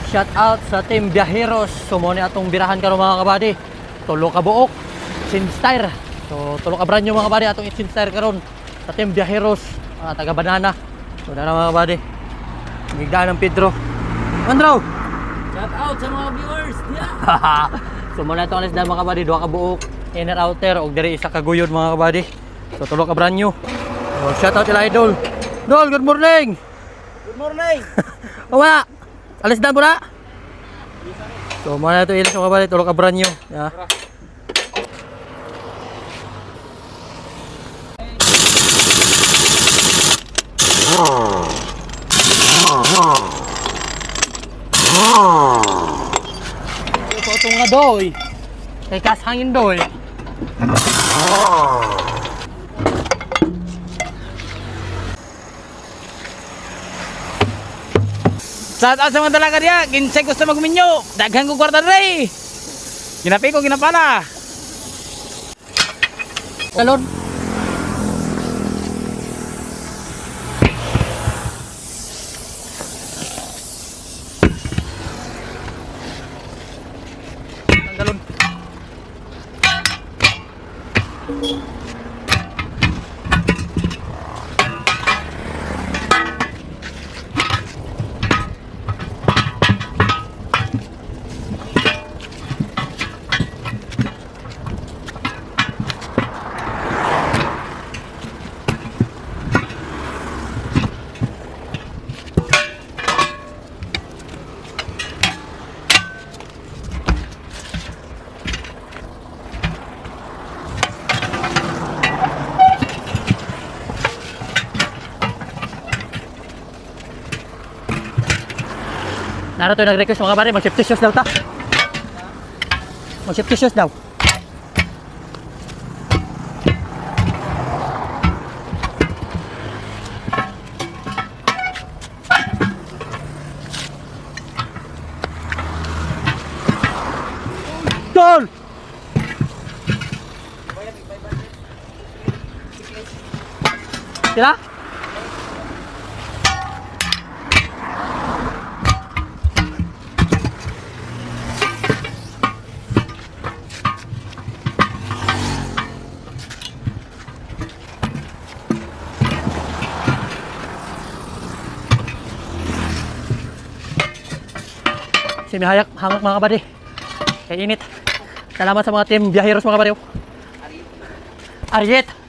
shout out sa team Biyaheros. So mo ni atong birahan karon mga kabady. Tulo ka buok, Sinstire. So tulo ka brand new mga kabady atong Sinstire karon sa team Biyaheros, taga Banana. So na mga kabady. Migdaan ng Pedro. Andrew. Shout out sa mga viewers. Yeah. So muna itong alis dahil mga kabady, duha ka buok, inner outer, og diri isa ka guyod mga kabady. So tulo ka brand new. So shout out ila idol. Dol, good morning. Good morning. Wala. Alis dahil po na. So muna itong ilis mga kabady, tulo ka brand new. Yeah. Ito nga doy. Kay kas hangin doy. Shout out sa mga dalaga diya. Ginsay gusto magminyo. Daghan ko kwarta rin. Ginapi ko, ginapala. Salon. Salon. Narato nag-request mga pare, mag-safety shoes daw ta. Mag-safety shoes daw. Tol! Sila? Simihayak hangak mga kabady. Kaya init. Salamat sa mga team Biyaheros mga kabady. Ariet.